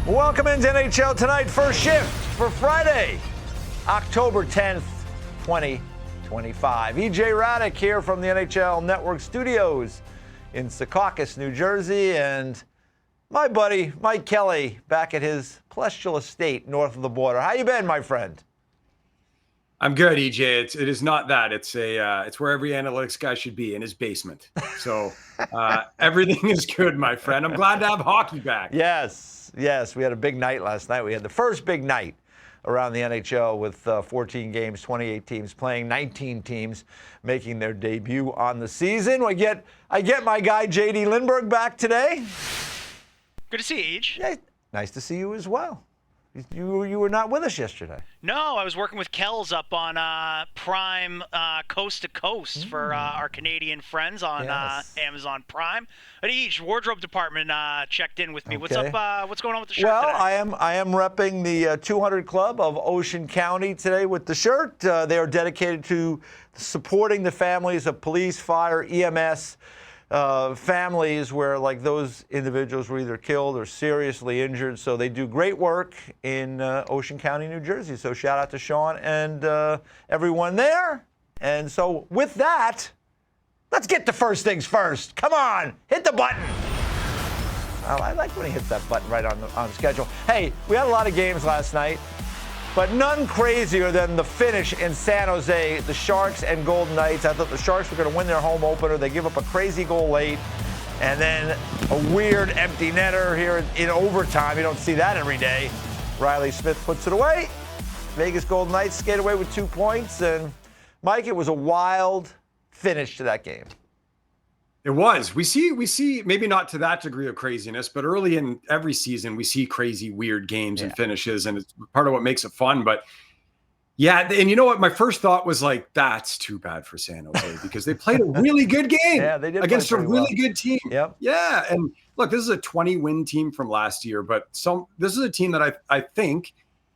Welcome into NHL Tonight, first shift for Friday, October 10th, 2025. EJ Radick here from the NHL Network studios in Secaucus, New Jersey, and my buddy Mike Kelly back at his palatial estate north of the border. How you been, my friend? I'm good, EJ. It is not that. It's where every analytics guy should be, in his basement. So everything is good, my friend. I'm glad to have hockey back. Yes. We had a big night last night. We had the first big night around the NHL with 14 games, 28 teams playing, 19 teams making their debut on the season. I get my guy JD Lindberg back today. Good to see you, Age. Yeah, nice to see you as well. You were not with us yesterday. No, I was working with Kells up on Prime Coast to Coast for our Canadian friends on Amazon Prime. But Age, wardrobe department checked in with me. Okay. What's up? What's going on with the shirt Well, today? I am repping the 200 Club of Ocean County today with the shirt. They are dedicated to supporting the families of police, fire, EMS, families where like those individuals were either killed or seriously injured. So they do great work in Ocean County, New Jersey. So shout out to Sean and everyone there. And so with that, let's get to first things first. Come on, hit the button. I like when he hits that button right on schedule. Hey, we had a lot of games last night, but none crazier than the finish in San Jose, the Sharks and Golden Knights. I thought the Sharks were going to win their home opener. They give up a crazy goal late, and then a weird empty netter here in overtime. You don't see that every day. Riley Smith puts it away. Vegas Golden Knights skate away with 2 points. And, Mike, it was a wild finish to that game. It was. We see maybe not to that degree of craziness, but early in every season we see crazy, weird games and finishes, and it's part of what makes it fun. But yeah, and you know what? My first thought was like, that's too bad for San Jose because they played a really good game They did against a really good team. Yep. Yeah, and look, this is a 20-win team from last year, but this is a team that I think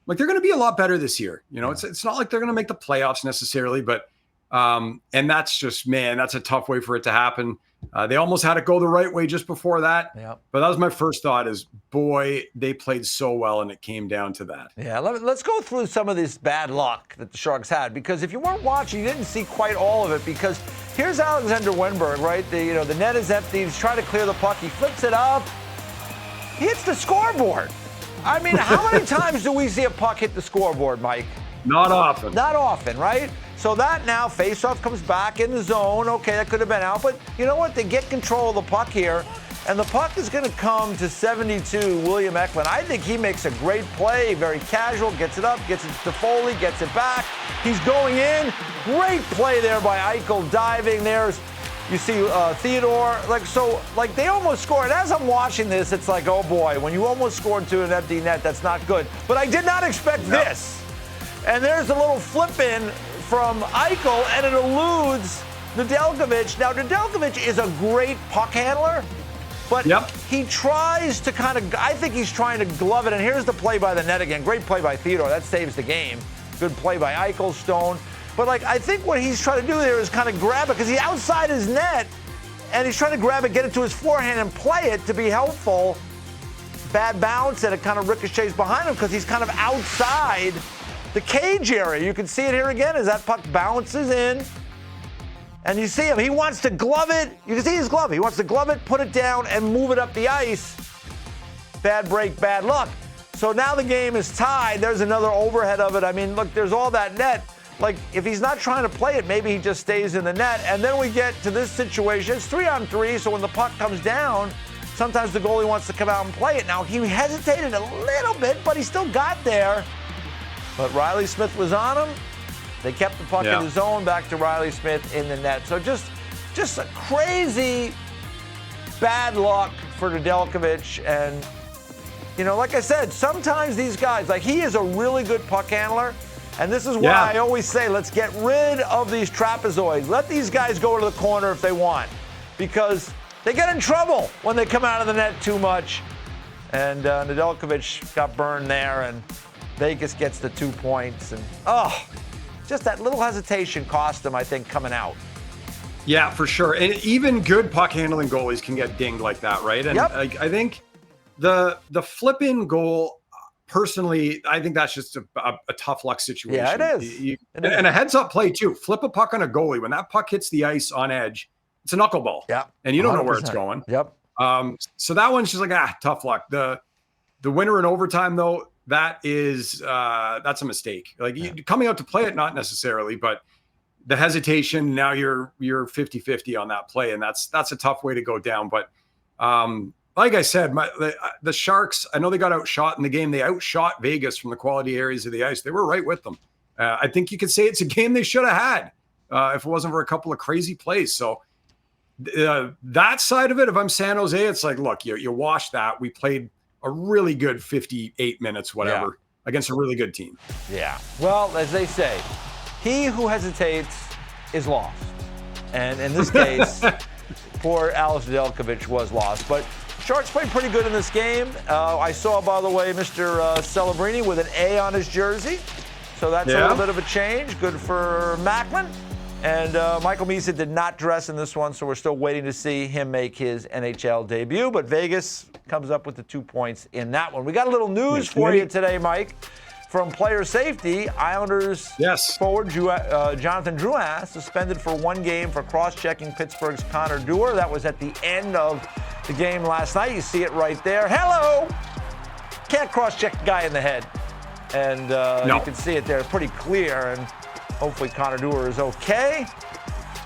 like they're going to be a lot better this year. You know, it's not like they're going to make the playoffs necessarily, but and that's just, man, that's a tough way for it to happen. They almost had it go the right way just before that. Yep. But that was my first thought is, boy, they played so well, and it came down to that. Yeah, let's go through some of this bad luck that the Sharks had, because if you weren't watching, you didn't see quite all of it, because here's Alexander Wennberg, right? The net is empty. He's trying to clear the puck. He flips it up. He hits the scoreboard. I mean, how many times do we see a puck hit the scoreboard, Mike? Not often. Not often, right? So that now, faceoff comes back in the zone. Okay, that could have been out. But you know what? They get control of the puck here. And the puck is going to come to 72, William Eklund. I think he makes a great play, very casual, gets it up, gets it to Foley, gets it back. He's going in. Great play there by Eichel, diving. You see Theodore. Like they almost scored. And as I'm watching this, it's like, oh boy, when you almost score into an empty net, that's not good. But I did not expect this. And there's a little flip in from Eichel, and it eludes Nedeljkovic. Now, Nedeljkovic is a great puck handler, but he tries to I think he's trying to glove it. And here's the play by the net again. Great play by Theodore. That saves the game. Good play by Eichel, Stone. But, I think what he's trying to do there is kind of grab it, because he's outside his net, and he's trying to grab it, get it to his forehand, and play it to be helpful. Bad bounce, and it kind of ricochets behind him because he's kind of outside the cage area. You can see it here again as that puck bounces in. And you see him. He wants to glove it. You can see his glove. He wants to glove it, put it down, and move it up the ice. Bad break, bad luck. So now the game is tied. There's another overhead of it. I mean, look, there's all that net. If he's not trying to play it, maybe he just stays in the net. And then we get to this situation. It's 3-on-3, so when the puck comes down, sometimes the goalie wants to come out and play it. Now, he hesitated a little bit, but he still got there. But Riley Smith was on him. They kept the puck in the zone, back to Riley Smith in the net. So just a crazy bad luck for Nedeljkovic. And, like I said, sometimes these guys, he is a really good puck handler. And this is why I always say, let's get rid of these trapezoids. Let these guys go to the corner if they want, because they get in trouble when they come out of the net too much. And Nedeljkovic got burned there, and Vegas gets the 2 points. And, just that little hesitation cost them, I think, coming out. Yeah, for sure. And even good puck handling goalies can get dinged like that, right? And I think the flip-in goal, personally, I think that's just a tough luck situation. Yeah, it is. And a heads-up play, too. Flip a puck on a goalie. When that puck hits the ice on edge, it's a knuckleball. Yeah. And you don't 100%. know where it's going. Yep. So that one's just like, tough luck. The winner in overtime, though, that's a mistake. Like, coming out to play it, not necessarily, but the hesitation, now you're 50-50 on that play, and that's a tough way to go down. But like I said, the Sharks, I know they got outshot in the game. They outshot Vegas from the quality areas of the ice. They were right with them. I think you could say it's a game they should have had if it wasn't for a couple of crazy plays. So that side of it, if I'm San Jose, it's like, look, you wash that. We played a really good 58 minutes, whatever, against a really good team. Yeah. Well, as they say, he who hesitates is lost. And in this case, poor Alex Nedeljkovic was lost. But Sharks played pretty good in this game. I saw, by the way, Mr. Celebrini with an A on his jersey. So that's a little bit of a change. Good for Macklin. And Michael Misa did not dress in this one, so we're still waiting to see him make his NHL debut. But Vegas comes up with the 2 points in that one. We got a little news for you today, Mike. From player safety, Islanders forward Jonathan Drouin suspended for 1 game for cross-checking Pittsburgh's Connor Dewar. That was at the end of the game last night. You see it right there. Hello! Can't cross-check a guy in the head. And you can see it there pretty clear. And hopefully Connor Dewar is okay.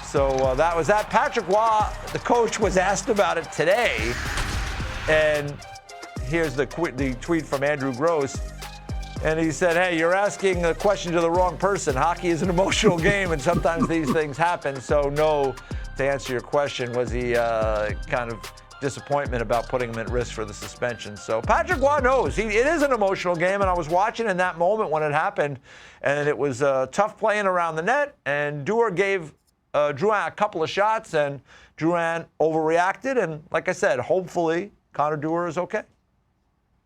So that was that. Patrick Roy, the coach, was asked about it today. And here's the tweet from Andrew Gross. And he said, hey, you're asking a question to the wrong person. Hockey is an emotional game, and sometimes these things happen. So, no, to answer your question, was he kind of disappointment about putting him at risk for the suspension. So Patrick Roy knows. It is an emotional game, and I was watching in that moment when it happened, and it was tough playing around the net, and Dewar gave Drouin a couple of shots, and Drouin overreacted, and like I said, hopefully Connor Dewar is okay.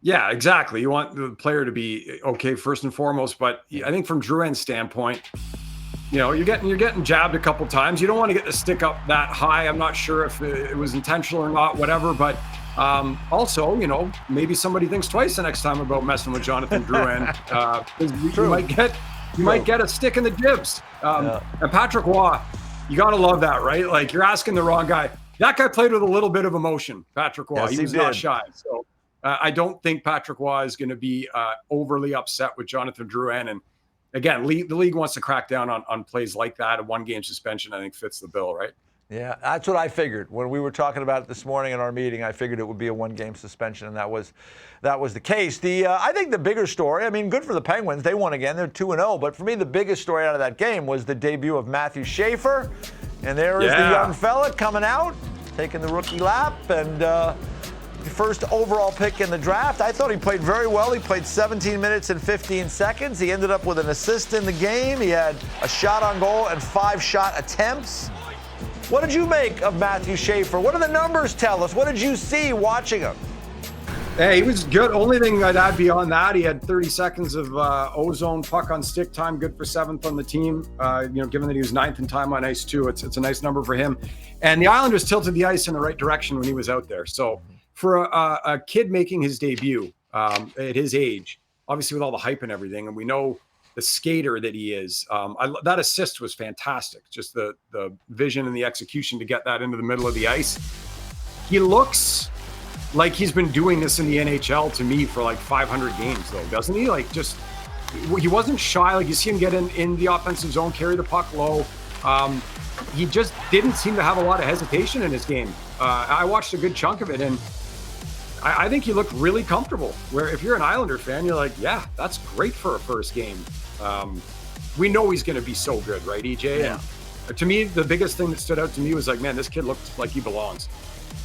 Yeah, exactly. You want the player to be okay first and foremost, but I think from Drouin's standpoint, you're getting jabbed a couple times. You don't want to get the stick up that high. I'm not sure if it was intentional or not, whatever. But also, maybe somebody thinks twice the next time about messing with Jonathan Drouin. You might get a stick in the jibs. And Patrick Roy, you got to love that, right? Like, you're asking the wrong guy. That guy played with a little bit of emotion, Patrick Roy. He was not shy. So I don't think Patrick Roy is going to be overly upset with Jonathan Drouin. And again, the league wants to crack down on plays like that. A 1-game suspension, I think, fits the bill, right? Yeah, that's what I figured. When we were talking about it this morning in our meeting, I figured it would be a 1-game suspension, and that was the case. I think the bigger story, good for the Penguins. They won again. They're 2-0. But for me, the biggest story out of that game was the debut of Matthew Schaefer. And there is the young fella coming out, taking the rookie lap, and the first overall pick in the draft. I thought he played very well. He played 17 minutes and 15 seconds. He ended up with an assist in the game. He had a shot on goal and 5 shot attempts. What did you make of Matthew Schaefer? What do the numbers tell us? What did you see watching him? Hey, he was good. Only thing I'd add beyond that, he had 30 seconds of ozone puck on stick time, good for 7th on the team. Given that he was 9th in time on ice too, it's a nice number for him. And the Islanders tilted the ice in the right direction when he was out there. So for a kid making his debut at his age, obviously with all the hype and everything, and we know the skater that he is, that assist was fantastic. Just the vision and the execution to get that into the middle of the ice. He looks like he's been doing this in the NHL to me for like 500 games, though, doesn't he? Like, just he wasn't shy. Like, you see him get in the offensive zone, carry the puck low. He just didn't seem to have a lot of hesitation in his game. I watched a good chunk of it, and I think he looked really comfortable. Where if you're an Islander fan, you're like, yeah, that's great for a first game. We know he's going to be so good, right, EJ? Yeah. And to me, the biggest thing that stood out to me was like, man, this kid looks like he belongs.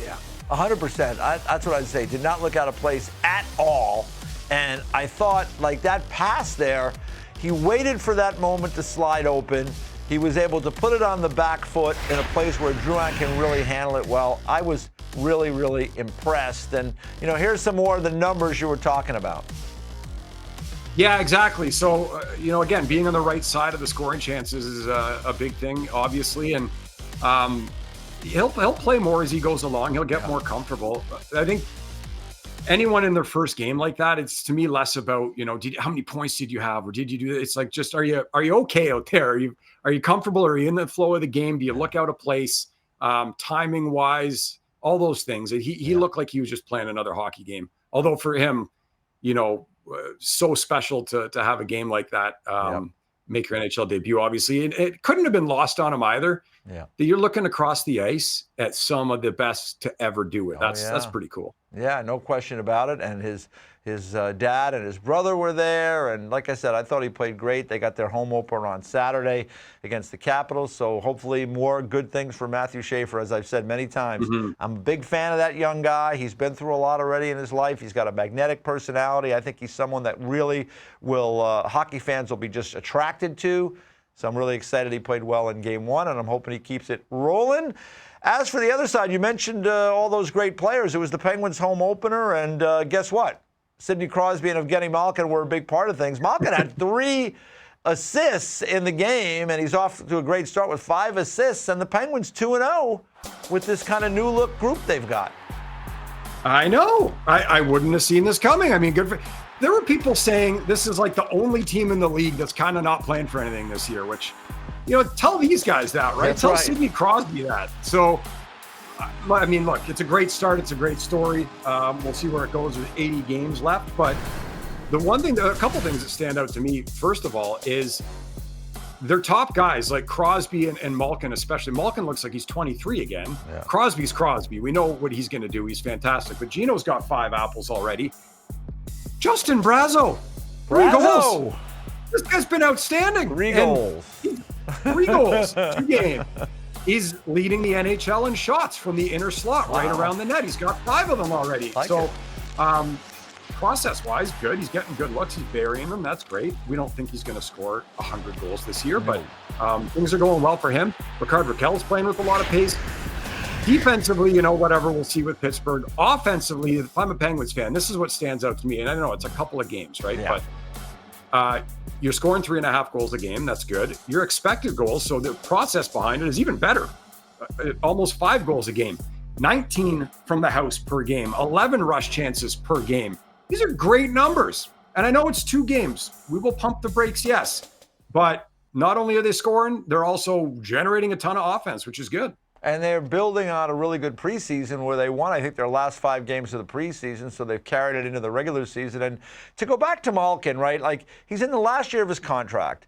Yeah, 100%. That's what I'd say. Did not look out of place at all. And I thought, like, that pass there, he waited for that moment to slide open. He was able to put it on the back foot in a place where Drouin can really handle it well. I was really, really impressed. And, here's some more of the numbers you were talking about. Yeah, exactly. So, again, being on the right side of the scoring chances is a big thing, obviously. And he'll play more as he goes along. He'll get more comfortable. I think anyone in their first game like that, it's to me less about, how many points did you have, or did you do it? It's like, just, are you okay out there? Are you comfortable? Are you in the flow of the game? Do you look out of place? Timing wise, all those things. He looked like he was just playing another hockey game. Although for him, so special to have a game like that. Make your NHL debut, obviously. It couldn't have been lost on him either. Yeah. That you're looking across the ice at some of the best to ever do it. That's pretty cool. Yeah, no question about it. And his dad and his brother were there. And like I said, I thought he played great. They got their home opener on Saturday against the Capitals. So hopefully more good things for Matthew Schaefer, as I've said many times. Mm-hmm. I'm a big fan of that young guy. He's been through a lot already in his life. He's got a magnetic personality. I think he's someone that really will, hockey fans will be just attracted to. So I'm really excited he played well in Game 1, and I'm hoping he keeps it rolling. As for the other side, you mentioned all those great players. It was the Penguins' home opener, and guess what? Sidney Crosby and Evgeny Malkin were a big part of things. Malkin had 3 assists in the game, and he's off to a great start with 5 assists, and the Penguins 2-0 with this kind of new-look group they've got. I know. I wouldn't have seen this coming. I mean, there were people saying this is like the only team in the league that's kind of not playing for anything this year, which, tell these guys that, right? That's tell right. Sidney Crosby that. So, I mean, look, it's a great start. It's a great story. We'll see where it goes with 80 games left. But a couple things that stand out to me, first of all, is their top guys like Crosby and Malkin, especially. Malkin looks like he's 23 again. Yeah. Crosby's Crosby. We know what he's going to do. He's fantastic. But Gino's got 5 apples already. Justin Brazeau. 3 goals. This guy's been outstanding. 3 goals. 3 goals. 2 games. He's leading the NHL in shots from the inner slot right around the net. He's got 5 of them already. Process-wise, good. He's getting good looks. He's burying them. That's great. We don't think he's going to score 100 goals this year, but things are going well for him. Rickard Rakell's playing with a lot of pace. Defensively, whatever, we'll see with Pittsburgh. Offensively, if I'm a Penguins fan, this is what stands out to me. And I know it's a couple of games, right? Yeah. But you're scoring 3.5 goals a game. That's good. Your expected goals, so the process behind it is even better. Almost 5 goals a game. 19 from the house per game. 11 rush chances per game. These are great numbers. And I know it's 2 games. We will pump the brakes, yes. But not only are they scoring, they're also generating a ton of offense, which is good. And they're building on a really good preseason where they won, I think, their last 5 games of the preseason, so they've carried it into the regular season. And to go back to Malkin, right, like he's in the last year of his contract.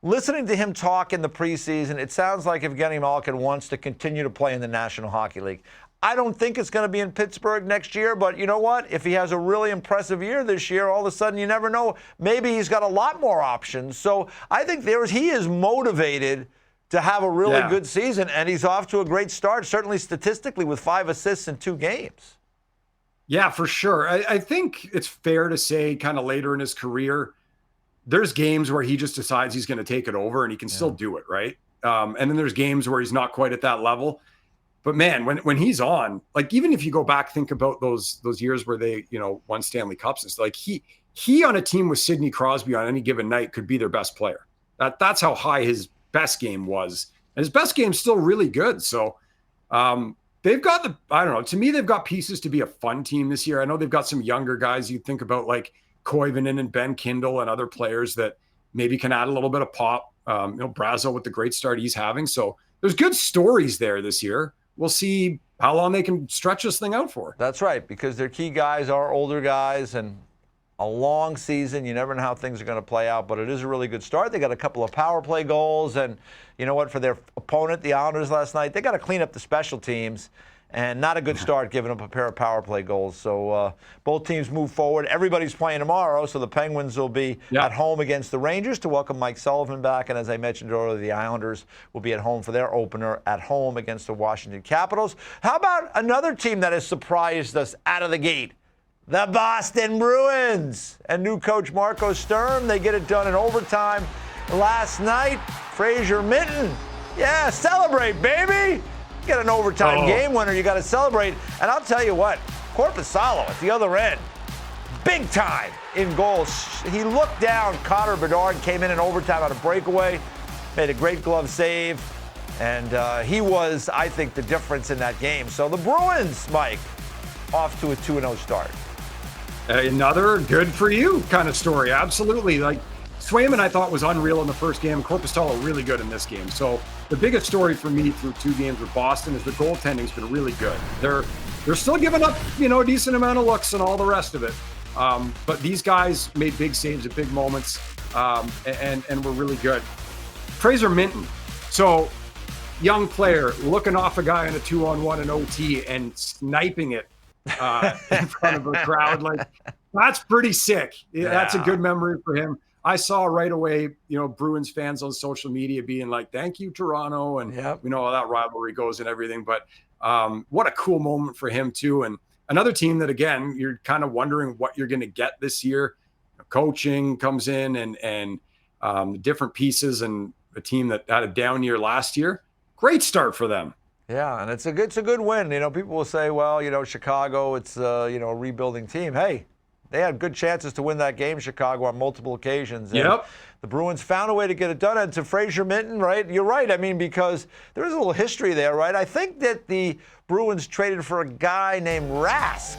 Listening to him talk in the preseason, it sounds like Evgeny Malkin wants to continue to play in the National Hockey League. I don't think it's going to be in Pittsburgh next year, but you know what? If he has a really impressive year this year, all of a sudden you never know. Maybe he's got a lot more options. So I think he is motivated to have a really good season, and he's off to a great start, certainly statistically, with 5 assists in 2 games. Yeah, for sure. I think it's fair to say kind of later in his career, there's games where he just decides he's going to take it over and he can still do it, right? And then there's games where he's not quite at that level. But man, when he's on, like even if you go back, think about those years where they, won Stanley Cups, it's like he on a team with Sidney Crosby on any given night could be their best player. That's how high his best game was. And his best game's still really good. So they've got to me, they've got pieces to be a fun team this year. I know they've got some younger guys you think about like Koivunen and Ben Kindle and other players that maybe can add a little bit of pop. Brazeau with the great start he's having. So there's good stories there this year. We'll see how long they can stretch this thing out for. That's right, because their key guys are older guys, and a long season, you never know how things are going to play out, but it is a really good start. They got a couple of power play goals, and you know what, for their opponent, the Islanders last night, they got to clean up the special teams, and not a good start giving up a pair of power play goals. So both teams move forward. Everybody's playing tomorrow, so the Penguins will be at home against the Rangers to welcome Mike Sullivan back, and as I mentioned earlier, the Islanders will be at home for their opener at home against the Washington Capitals. How about another team that has surprised us out of the gate? The Boston Bruins and new coach Marco Sturm. They get it done in overtime last night. Fraser Minton. Yeah, celebrate, baby. You get an overtime game winner, you got to celebrate. And I'll tell you what, Korpisalo at the other end, big time in goals. He looked down. Connor Bedard came in overtime on a breakaway, made a great glove save. And he was, I think, the difference in that game. So the Bruins, Mike, off to a 2-0 start. Another good for you kind of story. Absolutely. Like Swayman, I thought was unreal in the first game. Korpisalo really good in this game. So the biggest story for me through 2 games with Boston is the goaltending's been really good. They're still giving up, a decent amount of looks and all the rest of it. But these guys made big saves at big moments, and were really good. Fraser Minten. So young player looking off a guy in a 2-on-1 in OT and sniping it in front of a crowd. Like, that's pretty sick. That's a good memory for him. I saw right away, Bruins fans on social media being like, thank you, Toronto. And we know how that rivalry goes and everything. But what a cool moment for him, too. And another team that, again, you're kind of wondering what you're going to get this year. Coaching comes in and different pieces, and a team that had a down year last year. Great start for them. Yeah, and it's a good win. People will say, well, Chicago, it's a rebuilding team. Hey, they had good chances to win that game, Chicago, on multiple occasions. And the Bruins found a way to get it done. And to Fraser Minten, right? You're right. I mean, because there is a little history there, right? I think that the Bruins traded for a guy named Rask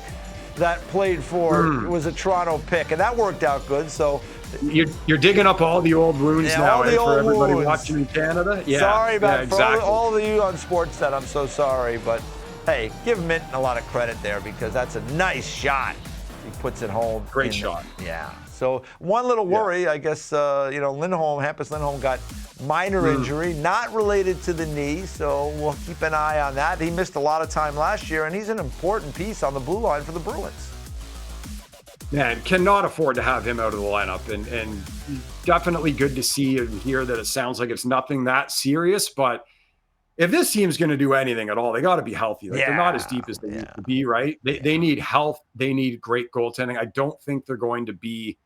that played for, was a Toronto pick, and that worked out good. So you're digging up all the old wounds now, for everybody wounds. Watching in Canada. Yeah, sorry about exactly. all of you on Sportsnet. I'm so sorry, but hey, give Minten a lot of credit there, because that's a nice shot. He puts it home. Great shot. Yeah. So one little worry, I guess, Hampus Lindholm got minor injury, not related to the knee, so we'll keep an eye on that. He missed a lot of time last year, and he's an important piece on the blue line for the Bruins. Man, cannot afford to have him out of the lineup, and definitely good to see and hear that it sounds like it's nothing that serious, but if this team's going to do anything at all, they got to be healthy. They're not as deep as they need to be, right? They need health. They need great goaltending. I don't think they're going to be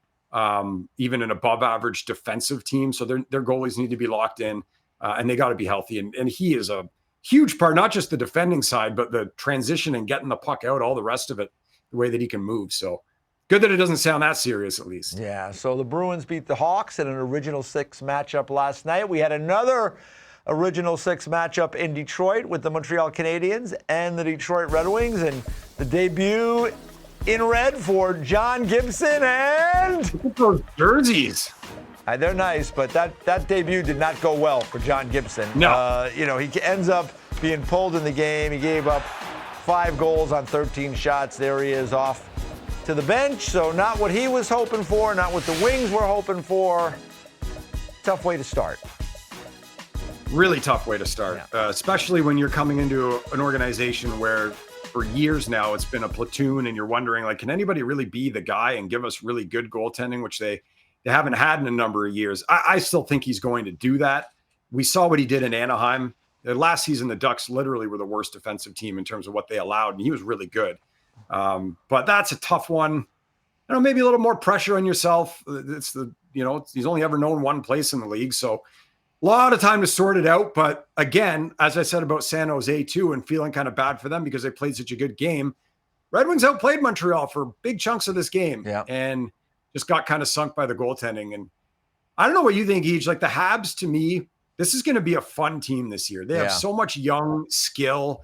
even an above-average defensive team, so their goalies need to be locked in, and they got to be healthy. And he is a huge part, not just the defending side, but the transition and getting the puck out, all the rest of it, the way that he can move. So good that it doesn't sound that serious, at least. Yeah, so the Bruins beat the Hawks in an Original Six matchup last night. We had another Original Six matchup in Detroit with the Montreal Canadiens and the Detroit Red Wings, and the debut in red for John Gibson and... Look at those jerseys. They're nice, but that debut did not go well for John Gibson. No. He ends up being pulled in the game. He gave up 5 goals on 13 shots. There he is off to the bench. So not what he was hoping for, not what the Wings were hoping for. Tough way to start. Really tough way to start, especially when you're coming into an organization where for years now it's been a platoon, and you're wondering, like, can anybody really be the guy and give us really good goaltending, which they haven't had in a number of years. I still think he's going to do that. We saw what he did in Anaheim. Last season, the Ducks literally were the worst defensive team in terms of what they allowed, and he was really good. But that's a tough one. Maybe a little more pressure on yourself. He's only ever known one place in the league, so a lot of time to sort it out. But again, as I said about San Jose too, and feeling kind of bad for them because they played such a good game, Red Wings outplayed Montreal for big chunks of this game and just got kind of sunk by the goaltending. And I don't know what you think, Each. Like, the Habs, to me, this is going to be a fun team this year. They have so much young skill.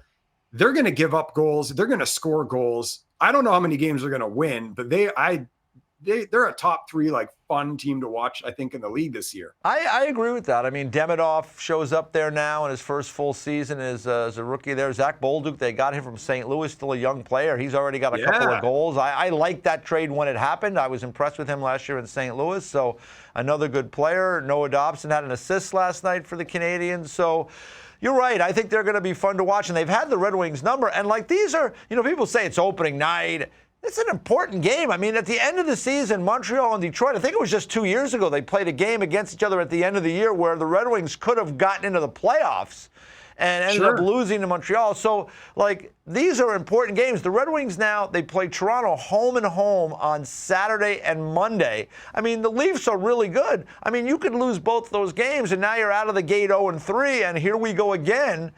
They're going to give up goals. They're going to score goals. I don't know how many games they're going to win, but they're a top 3, like, fun team to watch, I think, in the league this year. I agree with that. I mean, Demidov shows up there now in his first full season as a rookie there. Zach Bolduc, they got him from St. Louis, still a young player. He's already got a couple of goals. I liked that trade when it happened. I was impressed with him last year in St. Louis. So another good player. Noah Dobson had an assist last night for the Canadiens. So you're right. I think they're going to be fun to watch. And they've had the Red Wings number. And, like, these are, people say it's opening night. It's an important game. I mean, at the end of the season, Montreal and Detroit, I think it was just 2 years ago, they played a game against each other at the end of the year where the Red Wings could have gotten into the playoffs and ended up losing to Montreal. So, like, these are important games. The Red Wings now, they play Toronto home and home on Saturday and Monday. I mean, the Leafs are really good. I mean, you could lose both those games, and now you're out of the gate 0-3, and here we go again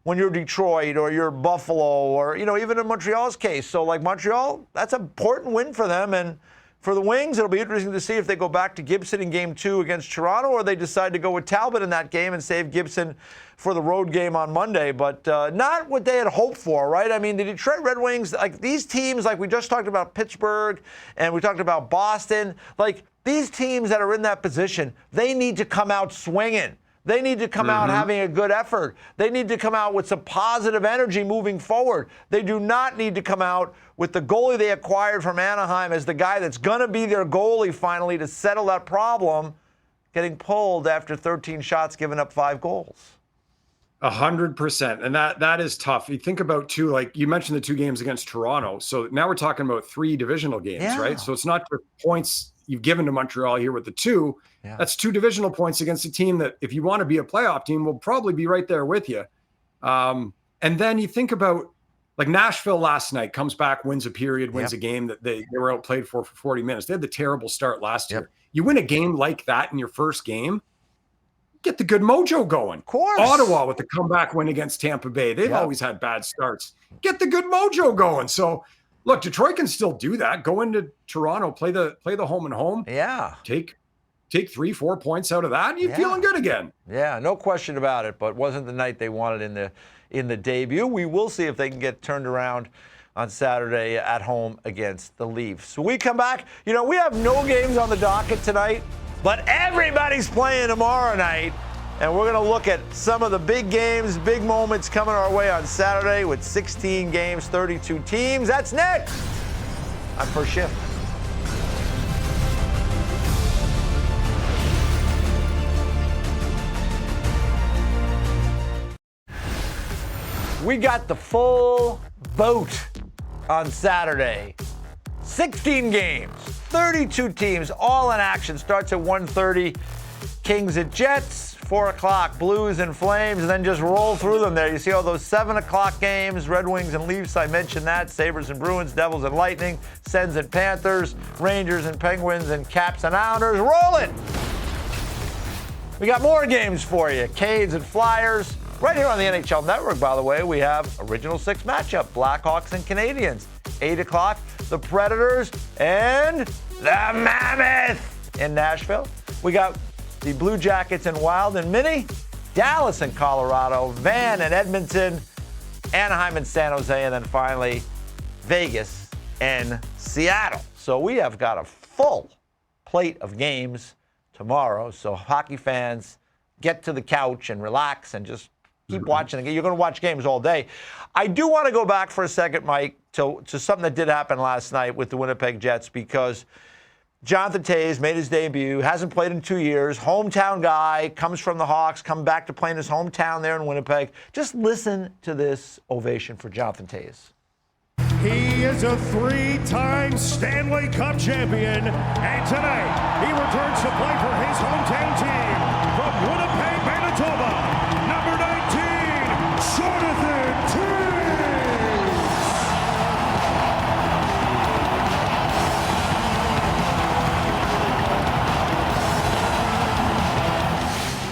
when you're Detroit or you're Buffalo or, even in Montreal's case. So, like, Montreal, that's an important win for them. And For the Wings, it'll be interesting to see if they go back to Gibson in Game 2 against Toronto, or they decide to go with Talbot in that game and save Gibson for the road game on Monday. But not what they had hoped for, right? I mean, the Detroit Red Wings, like these teams, like we just talked about Pittsburgh and we talked about Boston, like these teams that are in that position, they need to come out swinging. They need to come out having a good effort. They need to come out with some positive energy moving forward. They do not need to come out with the goalie they acquired from Anaheim as the guy that's going to be their goalie finally to settle that problem, getting pulled after 13 shots, giving up 5 goals. 100%. And that is tough. You think about, too, like you mentioned the 2 games against Toronto. So now we're talking about 3 divisional games, right? So it's not just points you've given to Montreal here with the 2. That's 2 divisional points against a team that, if you want to be a playoff team, will probably be right there with you. And then you think about, like Nashville last night comes back, wins a period, wins a game that they were outplayed for 40 minutes. They had the terrible start last year. You win a game like that in your first game, get the good mojo going. Of course. Ottawa with the comeback win against Tampa Bay. They've always had bad starts. Get the good mojo going. So, look, Detroit can still do that. Go into Toronto, play the home and home. Take 3-4 points out of that, and you're feeling good again. Yeah, no question about it, but wasn't the night they wanted in the debut. We will see if they can get turned around on Saturday at home against the Leafs. When we come back, we have no games on the docket tonight, but everybody's playing tomorrow night, and we're going to look at some of the big games, big moments coming our way on Saturday with 16 games, 32 teams. That's next on First Shift. We got the full boat on Saturday. 16 games, 32 teams, all in action. Starts at 1:30. Kings at Jets, 4 o'clock, Blues and Flames, and then just roll through them there. You see all those 7 o'clock games, Red Wings and Leafs, I mentioned that, Sabres and Bruins, Devils and Lightning, Sens and Panthers, Rangers and Penguins, and Caps and Islanders. Roll it! We got more games for you, Canes and Flyers. Right here on the NHL Network, by the way, we have Original 6 matchup, Blackhawks and Canadiens. 8 o'clock, the Predators and the Mammoth in Nashville. We got the Blue Jackets and Wild and Mini, Dallas and Colorado, Van and Edmonton, Anaheim and San Jose, and then finally Vegas and Seattle. So we have got a full plate of games tomorrow. So hockey fans, get to the couch and relax and just keep watching the game. You're going to watch games all day. I do want to go back for a second, Mike, to something that did happen last night with the Winnipeg Jets, because Jonathan Toews made his debut, hasn't played in 2 years, hometown guy, comes from the Hawks, come back to play in his hometown there in Winnipeg. Just listen to this ovation for Jonathan Toews. He is a 3-time Stanley Cup champion, and tonight he returns to play for his hometown team from Winnipeg, Manitoba. Number 19, Jonathan Toews.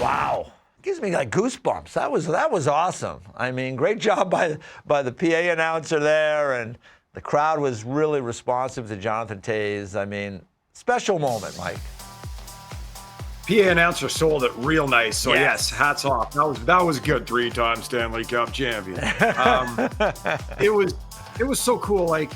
Wow. Gives me like goosebumps. That was awesome. I mean, great job by the PA announcer there, and the crowd was really responsive to Jonathan Toews. I mean, special moment, Mike. PA announcer sold it real nice. So yes, hats off. That was good. 3-time Stanley Cup champion. It was so cool. Like,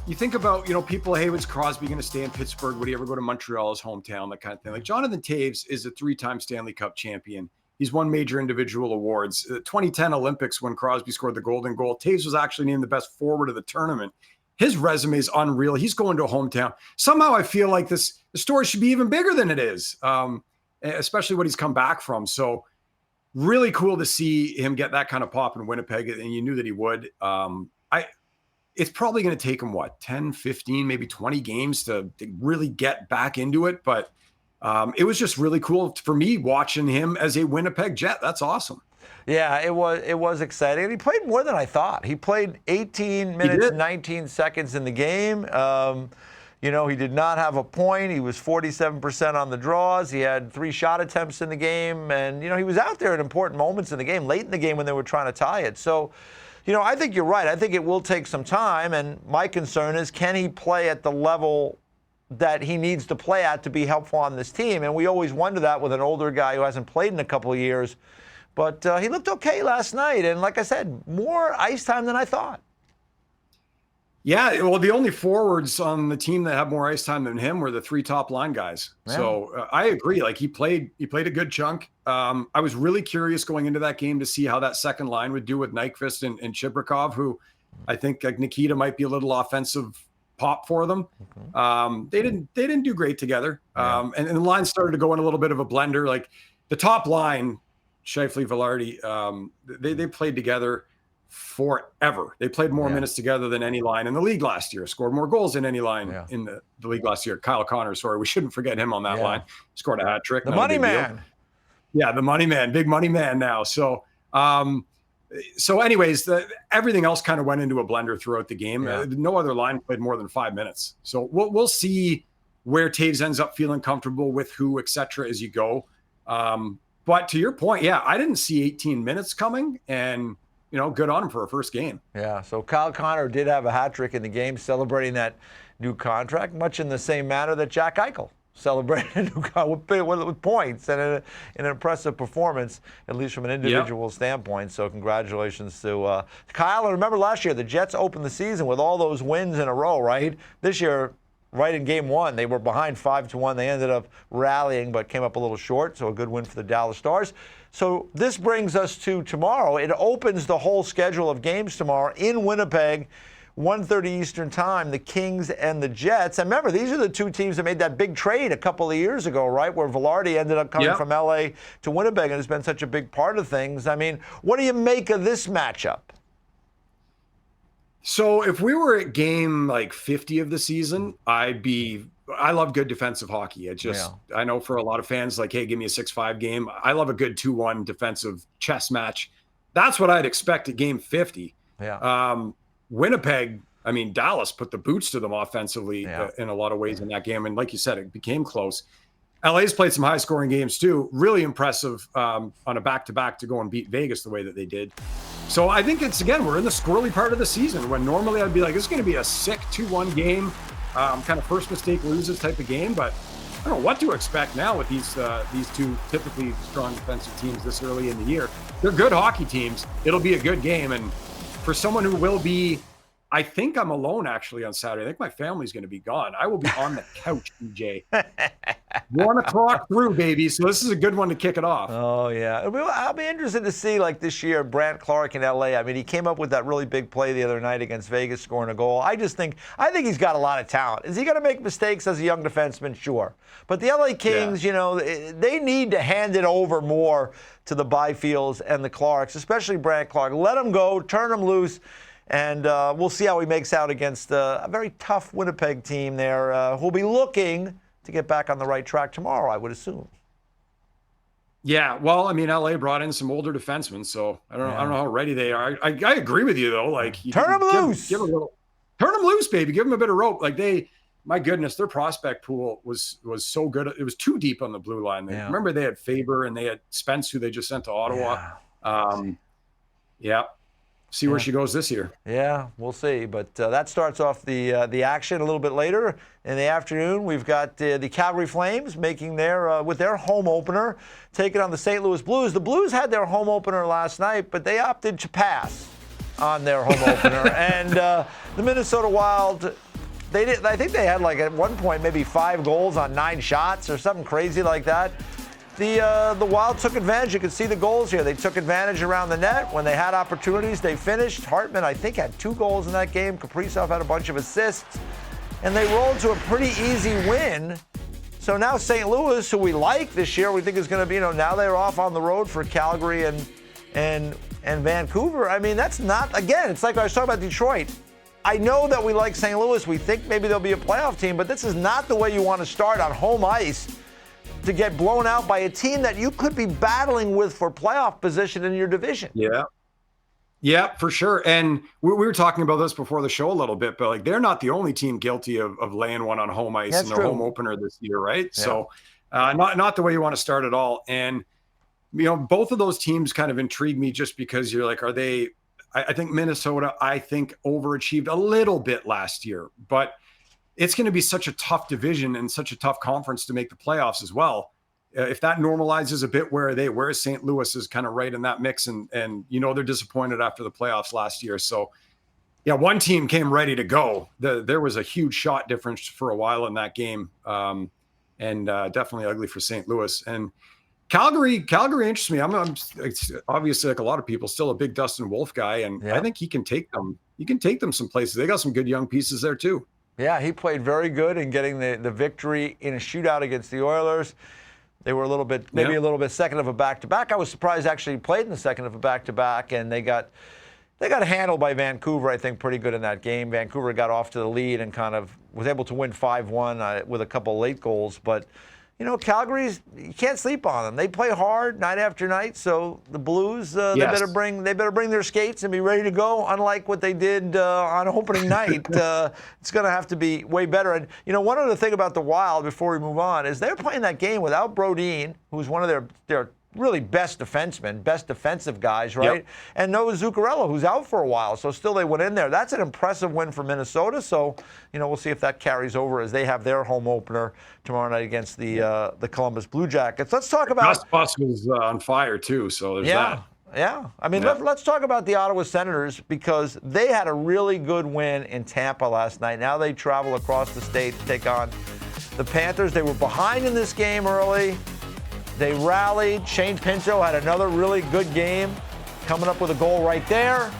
you think about, people, hey, was Crosby going to stay in Pittsburgh? Would he ever go to Montreal, his hometown, that kind of thing? Like, Jonathan Toews is a 3-time Stanley Cup champion. He's won major individual awards. The 2010 Olympics, when Crosby scored the golden goal, Toews was actually named the best forward of the tournament. His resume is unreal. He's going to a hometown. Somehow I feel like the story should be even bigger than it is, especially what he's come back from. So really cool to see him get that kind of pop in Winnipeg, and you knew that he would. It's probably going to take him, 10, 15, maybe 20 games to really get back into it. But it was just really cool for me watching him as a Winnipeg Jet. That's awesome. Yeah, it was exciting. And he played more than I thought. He played 18 minutes, 19 seconds in the game. He did not have a point. He was 47% on the draws. He had 3 shot attempts in the game. And, he was out there at important moments in the game, late in the game when they were trying to tie it. So, I think you're right. I think it will take some time. And my concern is, can he play at the level that he needs to play at to be helpful on this team. And we always wonder that with an older guy who hasn't played in a couple of years. But he looked okay last night. And like I said, more ice time than I thought. Yeah, well, the only forwards on the team that had more ice time than him were the 3 top line guys. Yeah. So I agree. Like he played a good chunk. I was really curious going into that game to see how that second line would do with Nyquist and Chibrikov, who I think like Nikita might be a little offensive pop for them. They didn't do great together. And the line started to go in a little bit of a blender. Like the top line, Scheifele, Velarde, they played together forever. They played more minutes together than any line in the league last year, scored more goals than any line in the league last year. Kyle Connor, sorry, we shouldn't forget him on that line. Scored a hat trick. The money man. Yeah, the money man, big money man now. So anyways, everything else kind of went into a blender throughout the game. No other line played more than 5 minutes. So we'll see where Taves ends up feeling comfortable with who, et cetera, as you go. But to your point, I didn't see 18 minutes coming, and good on him for a first game. Yeah, so Kyle Connor did have a hat trick in the game, celebrating that new contract, much in the same manner that Jack Eichel celebrated a new contract with points and an impressive performance, at least from an individual standpoint. So congratulations to Kyle. And remember last year, the Jets opened the season with all those wins in a row, right? This year, right in game 1, they were behind 5-1. They ended up rallying, but came up a little short. So a good win for the Dallas Stars. So this brings us to tomorrow. It opens the whole schedule of games tomorrow in Winnipeg, 1:30 Eastern Time, the Kings and the Jets. And remember, these are the two teams that made that big trade a couple of years ago, right, where Velarde ended up coming from L.A. to Winnipeg and has been such a big part of things. I mean, what do you make of this matchup? So if we were at game like 50 of the season, I love good defensive hockey. I know for a lot of fans, like, hey, give me a 6-5 game. I love a good 2-1 defensive chess match. That's what I'd expect at game 50. Winnipeg, I mean, Dallas put the boots to them offensively in a lot of ways in that game. And like you said, it became close. LA's played some high-scoring games too. Really impressive on a back-to-back to go and beat Vegas the way that they did. So I think we're in the squirrely part of the season when normally I'd be like, it's going to be a sick 2-1 game, kind of first mistake loses type of game. But I don't know what to expect now with these two typically strong defensive teams this early in the year. They're good hockey teams. It'll be a good game. And for someone who will be, I think I'm alone actually on Saturday. I think my family's going to be gone. I will be on the couch, DJ. 1 o'clock through, baby. So this is a good one to kick it off. Oh, yeah. I'll be interested to see, like this year, Brandt Clarke in L.A. I mean, he came up with that really big play the other night against Vegas, scoring a goal. I think he's got a lot of talent. Is he going to make mistakes as a young defenseman? Sure. But the L.A. Kings, they need to hand it over more to the Byfields and the Clarks, especially Brandt Clarke. Let him go, turn him loose. And we'll see how he makes out against a very tough Winnipeg team there, who'll be looking to get back on the right track tomorrow, I would assume. Yeah, well, I mean, LA brought in some older defensemen, so I don't know how ready they are. I agree with you though. Like, turn them loose. Turn them loose, baby. Give them a bit of rope. Like my goodness, their prospect pool was so good. It was too deep on the blue line. Remember, they had Faber and they had Spence, who they just sent to Ottawa. See where she goes this year. Yeah, we'll see. But that starts off the action a little bit later in the afternoon. We've got the Calgary Flames making with their home opener, taking on the St. Louis Blues. The Blues had their home opener last night, but they opted to pass on their home opener. And the Minnesota Wild, I think they had like at one point maybe 5 goals on 9 shots or something crazy like that. The Wild took advantage. You can see the goals here. They took advantage around the net. When they had opportunities, they finished. Hartman, I think, had 2 goals in that game. Kaprizov had a bunch of assists. And they rolled to a pretty easy win. So now St. Louis, who we like this year, we think is going to be, now they're off on the road for Calgary and Vancouver. I mean, that's not, again, it's like I was talking about Detroit. I know that we like St. Louis. We think maybe they'll be a playoff team, but this is not the way you want to start on home ice to get blown out by a team that you could be battling with for playoff position in your division. Yeah, for sure. And we were talking about this before the show a little bit, but like they're not the only team guilty of laying one on home ice in their home opener this year, right? Yeah. So not the way you want to start at all. And, both of those teams kind of intrigue me just because you're like, I think Minnesota, overachieved a little bit last year, but it's going to be such a tough division and such a tough conference to make the playoffs as well. If that normalizes a bit, where St. Louis is kind of right in that mix, and they're disappointed after the playoffs last year. So yeah, one team came ready to go. There was a huge shot difference for a while in that game, and definitely ugly for St. Louis. And Calgary interests me. It's obviously, like a lot of people, still a big Dustin Wolf guy, and I think he can take them. He can take them some places. They got some good young pieces there too. Yeah, he played very good in getting the victory in a shootout against the Oilers. They were a little bit second of a back-to-back. I was surprised actually he played in the second of a back-to-back, and they got handled by Vancouver, I think, pretty good in that game. Vancouver got off to the lead and kind of was able to win 5-1 with a couple of late goals. But, Calgary's, you can't sleep on them. They play hard night after night. So the Blues, they better bring their skates and be ready to go. Unlike what they did on opening night, it's going to have to be way better. And one other thing about the Wild before we move on is they're playing that game without Brodin, who's one of their really best defensemen, best defensive guys, right? Yep. And Noah Zuccarello, who's out for a while. So still they went in there. That's an impressive win for Minnesota. So, we'll see if that carries over as they have their home opener tomorrow night against the Columbus Blue Jackets. Let's talk about... Gus Bus was on fire too, so there's that. Yeah. I mean, let's talk about the Ottawa Senators, because they had a really good win in Tampa last night. Now they travel across the state to take on the Panthers. They were behind in this game early. They rallied. Shane Pinto had another really good game, coming up with a goal right there.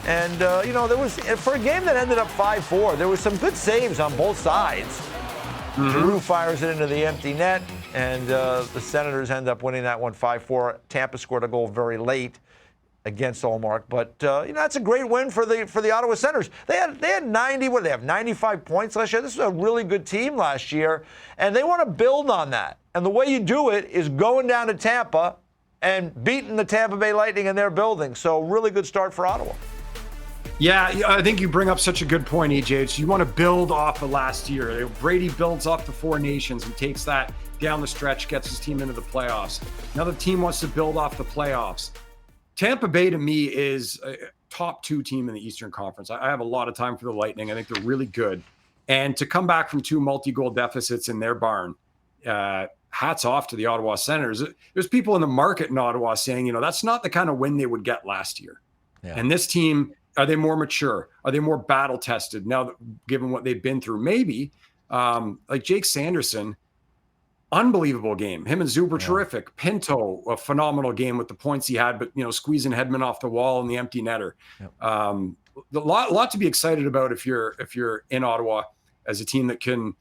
And, there was, for a game that ended up 5-4, there was some good saves on both sides. Mm-hmm. Giroux fires it into the empty net, and the Senators end up winning that one 5-4. Tampa scored a goal very late against Ullmark, but that's a great win for the Ottawa Senators. They had 95 points last year. This was a really good team last year, and they want to build on that. And the way you do it is going down to Tampa and beating the Tampa Bay Lightning in their building. So really good start for Ottawa. Yeah, I think you bring up such a good point, EJ. You want to build off of last year. Brady builds off the Four Nations and takes that down the stretch, gets his team into the playoffs. Now the team wants to build off the playoffs. Tampa Bay, to me, is a top 2 team in the Eastern Conference. I have a lot of time for the Lightning. I think they're really good. And to come back from 2 multi-goal deficits in their barn, hats off to the Ottawa Senators. There's people in the market in Ottawa saying, that's not the kind of win they would get last year. Yeah. And this team, are they more mature? Are they more battle tested now, given what they've been through? Maybe. Like Jake Sanderson, unbelievable game. Him and Zub were terrific. Pinto, a phenomenal game with the points he had, but squeezing Hedman off the wall and the empty netter. Yep. A lot to be excited about if you're in Ottawa as a team that can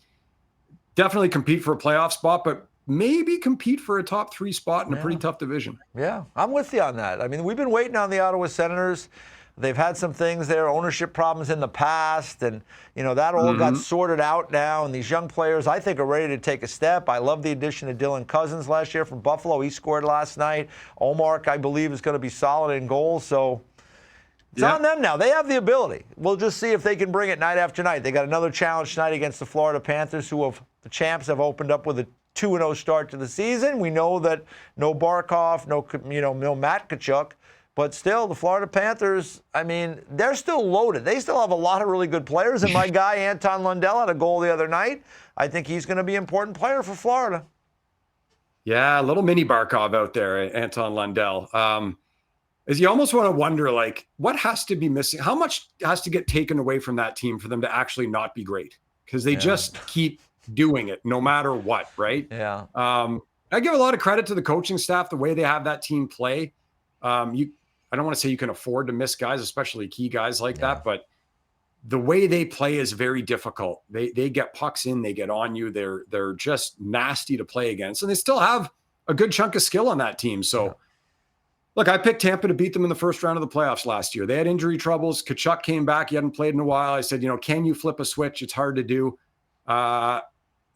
definitely compete for a playoff spot, but maybe compete for a top 3 spot in a pretty tough division. Yeah, I'm with you on that. I mean, we've been waiting on the Ottawa Senators. They've had some things there, ownership problems in the past, and, that all got sorted out now. And these young players, I think, are ready to take a step. I love the addition of Dylan Cousins last year from Buffalo. He scored last night. Ullmark, I believe, is going to be solid in goals. So it's on them now. They have the ability. We'll just see if they can bring it night after night. They got another challenge tonight against the Florida Panthers, the champs have opened up with a 2-0 start to the season. We know that no Barkov, no Matt Tkachuk. But still, the Florida Panthers, I mean, they're still loaded. They still have a lot of really good players. And my guy, Anton Lundell, had a goal the other night. I think he's going to be an important player for Florida. Yeah, a little mini Barkov out there, Anton Lundell. Is you almost want to wonder, like, what has to be missing? How much has to get taken away from that team for them to actually not be great? Because they just keep doing it no matter what, right? Yeah. I give a lot of credit to the coaching staff, the way they have that team play. I don't want to say you can afford to miss guys, especially key guys like that, but the way they play is very difficult. They get pucks in, they get on you. They're just nasty to play against, and they still have a good chunk of skill on that team. So, look, I picked Tampa to beat them in the first round of the playoffs last year. They had injury troubles. Tkachuk came back. He hadn't played in a while. I said, can you flip a switch? It's hard to do.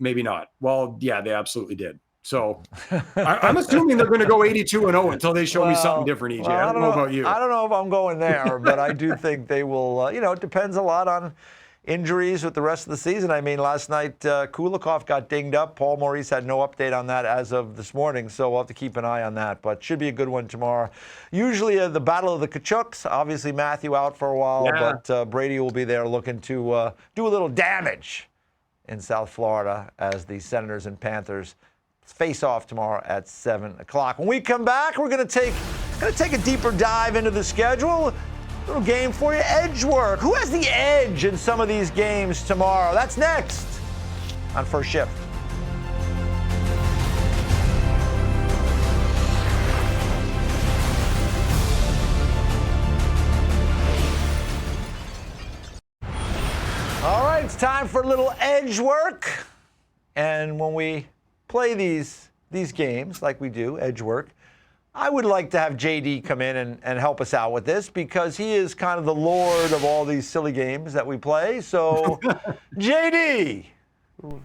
Maybe not. Well, yeah, they absolutely did. So I'm assuming they're going to go 82-0 until they show me something different, EJ. I don't know about you. I don't know if I'm going there, but I do think they will. It depends a lot on injuries with the rest of the season. I mean, last night Kulikov got dinged up. Paul Maurice had no update on that as of this morning, so we'll have to keep an eye on that. But should be a good one tomorrow. Usually the battle of the Tkachuks. Obviously Matthew out for a while, but Brady will be there looking to do a little damage in South Florida as the Senators and Panthers face off tomorrow at 7 o'clock. When we come back, we're going to take a deeper dive into the schedule. Little game for you, edge work. Who has the edge in some of these games tomorrow? That's next on First Shift. All right, it's time for a little edge work. And when we play these games like we do, edge work, I would like to have JD come in and help us out with this because he is kind of the lord of all these silly games that we play. So, JD,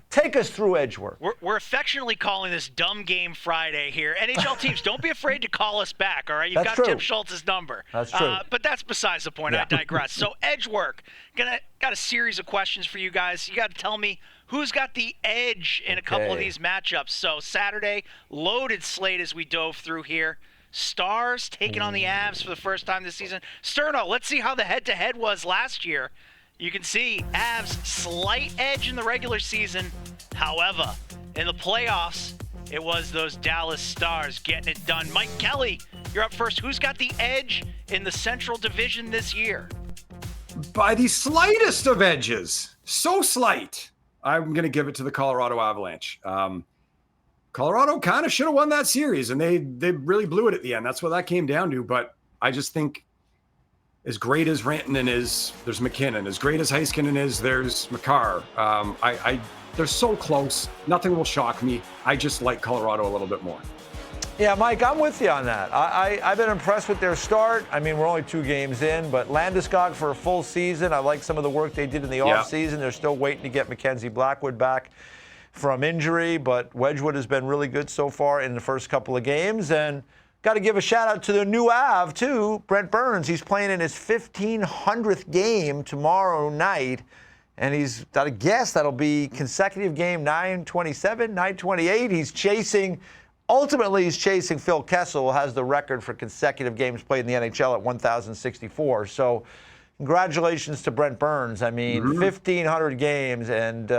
take us through edge work. We're affectionately calling this Dumb Game Friday here. NHL teams, don't be afraid to call us back, all right? You've got true. Tim Schultz's number. That's true. But that's besides the point. Yeah. I digress. So, edge work. Got a series of questions for you guys. You got to tell me who's got the edge in a couple of these matchups. So, Saturday, loaded slate as we dove through here. Stars taking on the Avs for the first time this season. Sterno, let's see how the head-to-head was last year. You can see Avs slight edge in the regular season. However, in the playoffs, it was those Dallas Stars getting it done. Mike Kelly, you're up first. Who's got the edge in the Central Division this year? By the slightest of edges, so slight, I'm going to give it to the Colorado Avalanche. Colorado kind of should have won that series, and they really blew it at the end. That's what that came down to. But I just think as great as Rantanen is, there's McKinnon. As great as Heiskanen is, there's Makar. They're so close. Nothing will shock me. I just like Colorado a little bit more. Yeah, Mike, I'm with you on that. I've been impressed with their start. I mean, we're only 2 games in, but Landeskog for a full season. I like some of the work they did in the offseason. They're still waiting to get Mackenzie Blackwood back from injury, but Wedgwood has been really good so far in the first couple of games. And got to give a shout out to the new Av, too, Brent Burns. He's playing in his 1,500th game tomorrow night. And he's got a guess that'll be consecutive game 927, 928. Ultimately, he's chasing Phil Kessel, who has the record for consecutive games played in the NHL at 1,064. So congratulations to Brent Burns. I mean, 1,500 games, and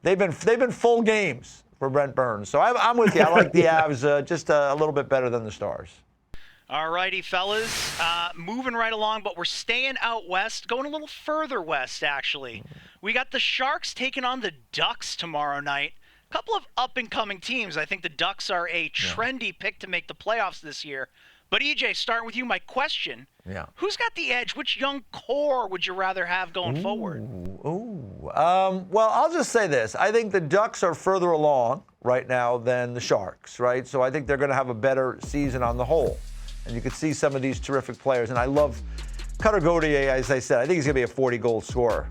they've been full games for Brent Burns. So I'm with you. I like the Avs just a little bit better than the Stars. All righty, fellas. Moving right along, but we're staying out west, going a little further west, actually. We got the Sharks taking on the Ducks tomorrow night. A couple of up-and-coming teams. I think the Ducks are a trendy pick to make the playoffs this year. But, EJ, starting with you, my question. Yeah. Who's got the edge? Which young core would you rather have going forward? Well, I'll just say this. I think the Ducks are further along right now than the Sharks, right? So I think they're going to have a better season on the whole. And you can see some of these terrific players. And I love Cutter Gauthier, as I said. I think he's going to be a 40-goal scorer.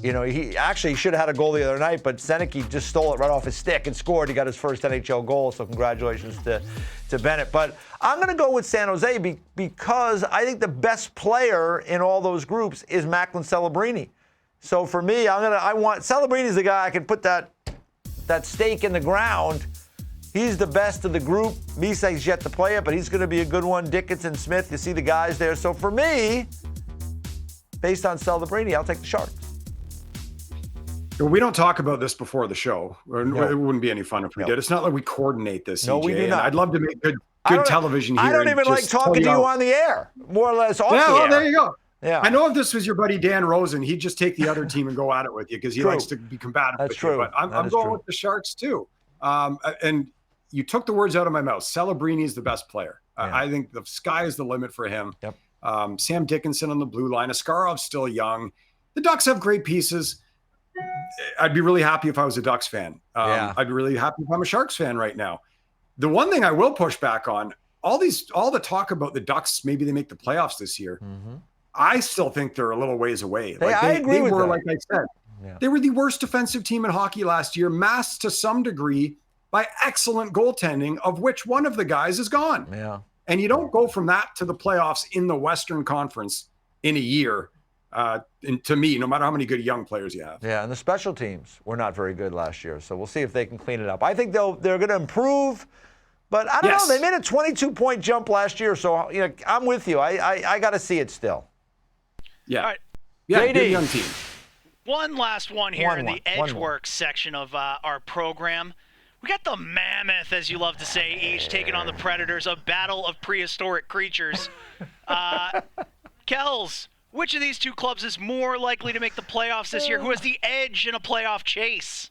You know, he should have had a goal the other night, but Seneke just stole it right off his stick and scored. He got his first NHL goal, so congratulations to Bennett. But I'm going to go with San Jose because I think the best player in all those groups is Macklin Celebrini. So for me, Celebrini's the guy I can put that stake in the ground. He's the best of the group. Misak's yet to play it, but he's going to be a good one. Dickinson, Smith, you see the guys there. So for me, based on Celebrini, I'll take the Sharks. We don't talk about this before the show. It wouldn't be any fun if we did. It's not like we coordinate this. No, CJ, we do not. I'd love to make good television here. I don't even like talking to you on the air, more or less off the air. Well, there you go. Yeah. I know if this was your buddy Dan Rosen, he'd just take the other team and go at it with you because he likes to be combative. That's with true. You. But I'm going with the Sharks too. And you took the words out of my mouth. Celebrini is the best player. I think the sky is the limit for him. Yep. Sam Dickinson on the blue line. Askarov's still young. The Ducks have great pieces. I'd be really happy if I was a Ducks fan. I'd be really happy if I'm a Sharks fan right now. The one thing I will push back on, all the talk about the Ducks, maybe they make the playoffs this year. I still think they're a little ways away. I agree with that. Like I said, they were the worst defensive team in hockey last year, masked to some degree by excellent goaltending, of which one of the guys is gone. Yeah. And you don't go from that to the playoffs in the Western Conference in a year. And to me, no matter how many good young players you have. Yeah, and the special teams were not very good last year, so we'll see if they can clean it up. I think they're going to improve, but I don't know. They made a 22-point jump last year, so I'm with you. I got to see it still. Yeah. All right. Yeah, JD. good young team. One last one here in the One more. Edgeworks section of our program. We got the Mammoth, as you love to say, each taking on the Predators, a battle of prehistoric creatures. Kells, which of these two clubs is more likely to make the playoffs this year? Who has the edge in a playoff chase?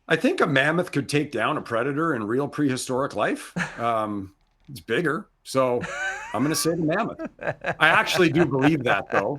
I think a Mammoth could take down a Predator in real prehistoric life. It's bigger, so I'm going to say the Mammoth. I actually do believe that, though.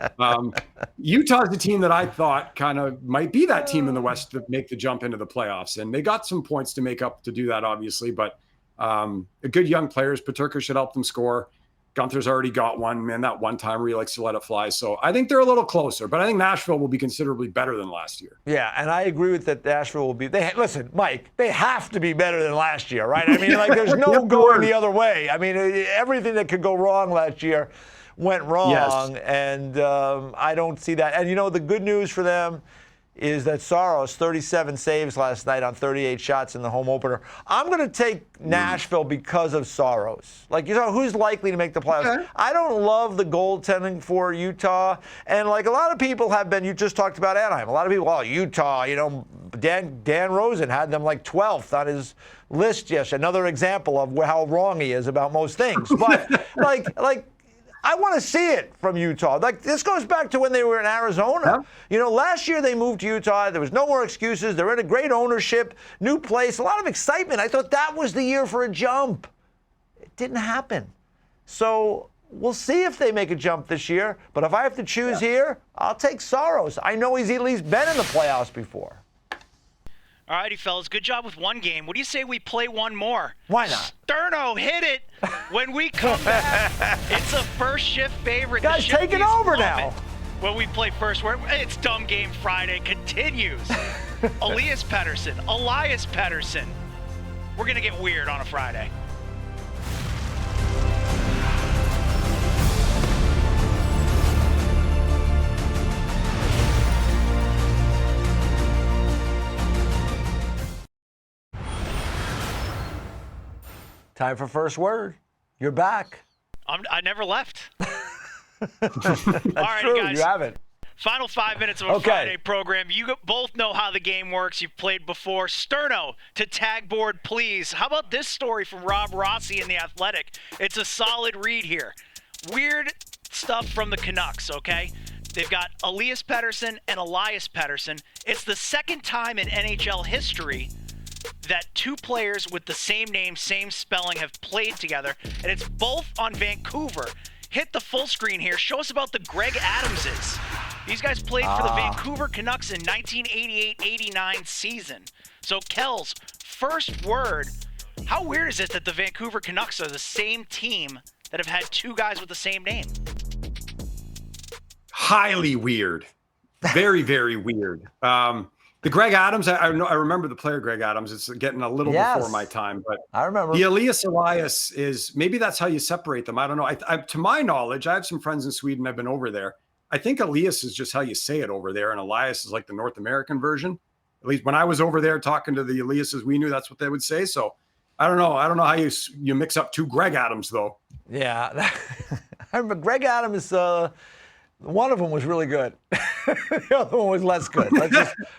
Utah's the team that I thought kind of might be that team in the West to make the jump into the playoffs, and they got some points to make up to do that, obviously. But a good young players, Peterka should help them score. Gunther's already got one, man. That one timer, he likes to let it fly. So I think they're a little closer, but I think Nashville will be considerably better than last year. Yeah, and I agree with that. Nashville will be. Listen, Mike. They have to be better than last year, right? I mean, like, there's no going the other way. I mean, everything that could go wrong last year went wrong, Yes. and I don't see that. And the good news for them is that Saros, 37 saves last night on 38 shots in the home opener. I'm going to take Nashville because of Saros. Like, who's likely to make the playoffs? Okay. I don't love the goaltending for Utah. And, like, a lot of people have been, you just talked about Anaheim. A lot of people, Utah, Dan Rosen had them, like, 12th on his list yesterday. Another example of how wrong he is about most things. But, like, I want to see it from Utah. Like, this goes back to when they were in Arizona. Yeah. Last year they moved to Utah. There was no more excuses. They're in a great ownership, new place, a lot of excitement. I thought that was the year for a jump. It didn't happen. So we'll see if they make a jump this year. But if I have to choose here, I'll take Saros. I know he's at least been in the playoffs before. All righty, fellas. Good job with one game. What do you say we play one more? Why not? Sterno, hit it. When we come back, it's a first shift favorite. Guys, take it over now. When we play first word, it's Dumb Game Friday continues. Elias Pettersson. We're going to get weird on a Friday. Time for first word. You're back. I never left. That's All right, true. guys. You haven't. Final 5 minutes of a Friday program. You both know how the game works. You've played before. Sterno to tag board, please. How about this story from Rob Rossi in The Athletic? It's a solid read here. Weird stuff from the Canucks, okay? They've got Elias Pettersson and Elias Pettersson. It's the second time in NHL history that two players with the same name, same spelling have played together, and it's both on Vancouver. Hit the full screen here. Show us about the Greg Adamses. These guys played for the Vancouver Canucks in 1988-89 season. So, Kells, first word, how weird is it that the Vancouver Canucks are the same team that have had two guys with the same name? Highly weird. Very, very weird. The Greg Adams, I remember the player Greg Adams. It's getting a little before my time, but I remember. The Elias is, maybe that's how you separate them. I don't know. To my knowledge, I have some friends in Sweden. I've been over there. I think Elias is just how you say it over there, and Elias is like the North American version. At least when I was over there talking to the Eliases, we knew that's what they would say. So I don't know. I don't know how you mix up two Greg Adams, though. Yeah. I remember Greg Adams, one of them was really good. The other one was less good.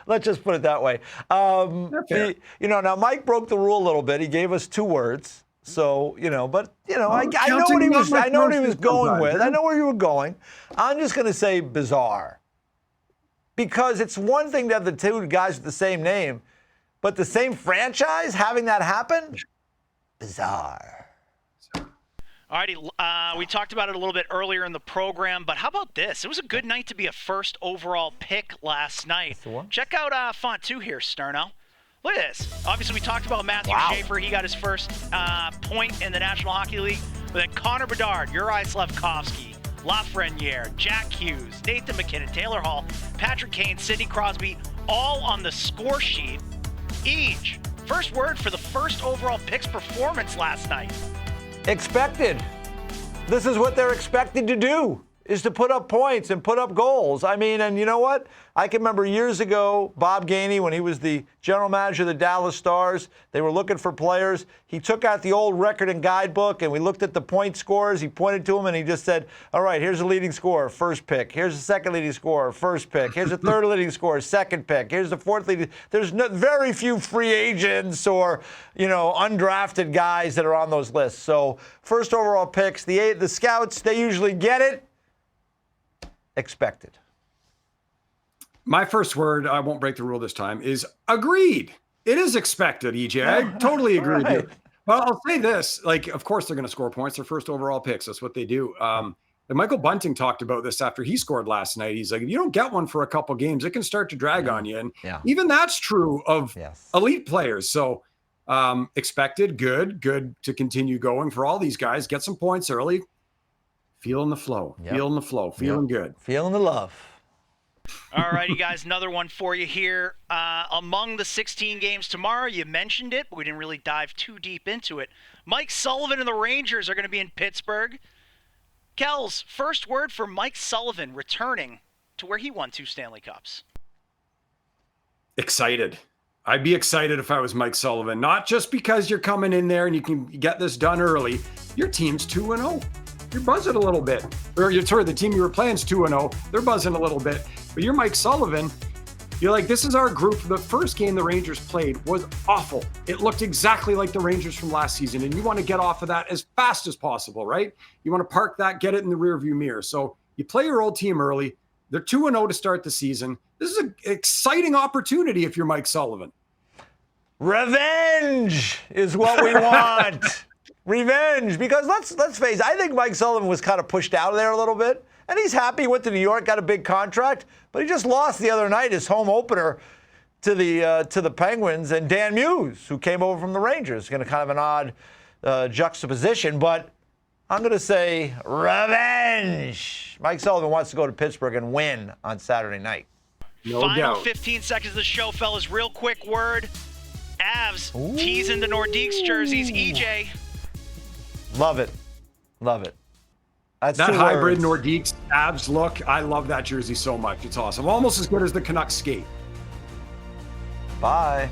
Let's just put it that way. Now Mike broke the rule a little bit. He gave us two words. So, I know what he was going with. I know where you were going. I'm just going to say bizarre. Because it's one thing to have the two guys with the same name, but the same franchise having that happen? Bizarre. Alrighty, we talked about it a little bit earlier in the program, but how about this? It was a good night to be a first overall pick last night. Check out font 2 here, Sterno. Look at this. Obviously, we talked about Matthew Schaefer. He got his first point in the National Hockey League. But then Connor Bedard, Juraj Slafkovsky, Lafreniere, Jack Hughes, Nathan McKinnon, Taylor Hall, Patrick Kane, Sidney Crosby, all on the score sheet. Each, first word for the first overall pick's performance last night. Expected. This is what they're expected to do. is to put up points and put up goals. I mean, and you know what? I can remember years ago, Bob Gainey, when he was the general manager of the Dallas Stars, they were looking for players. He took out the old record and guidebook, and we looked at the point scores. He pointed to them, and he just said, all right, here's the leading scorer, first pick. Here's the second leading scorer, first pick. Here's the third leading scorer, second pick. Here's the fourth leading. There's very few free agents or, undrafted guys that are on those lists. So first overall picks, the scouts, they usually get it. Expected. My first word, I won't break the rule this time, is agreed. It is expected, EJ. I totally agree with you. Well, I'll say this, of course they're going to score points. They're first overall picks. That's what they do. And Michael Bunting talked about this after he scored last night. He's like, if you don't get one for a couple games, it can start to drag on you. And even that's true of elite players. So expected, good to continue going for all these guys. Get some points early. Feeling the flow, feeling good. Feeling the love. All right, you guys, another one for you here. Among the 16 games tomorrow, you mentioned it, but we didn't really dive too deep into it. Mike Sullivan and the Rangers are going to be in Pittsburgh. Kells, first word for Mike Sullivan returning to where he won 2 Stanley Cups. Excited. I'd be excited if I was Mike Sullivan, not just because you're coming in there and you can get this done early. Your team's 2-0. You're buzzing a little bit. Or the team you were playing is 2-0. They're buzzing a little bit. But you're Mike Sullivan. You're like, this is our group. The first game the Rangers played was awful. It looked exactly like the Rangers from last season. And you want to get off of that as fast as possible, right? You want to park that, get it in the rearview mirror. So you play your old team early. They're 2-0 to start the season. This is an exciting opportunity if you're Mike Sullivan. Revenge is what we want. Revenge, because let's face it, I think Mike Sullivan was kind of pushed out of there a little bit, and he's happy. He went to New York, got a big contract, but he just lost the other night his home opener to the Penguins, and Dan Muse, who came over from the Rangers, going to kind of an odd juxtaposition, but I'm going to say revenge. Mike Sullivan wants to go to Pittsburgh and win on Saturday night. No Final doubt. 15 seconds of the show, fellas. Real quick word. Avs teasing the Nordiques jerseys. EJ. Love it. Love it. That's that hybrid words. Nordiques Avs look. I love that jersey so much. It's awesome. Almost as good as the Canucks skate. Bye.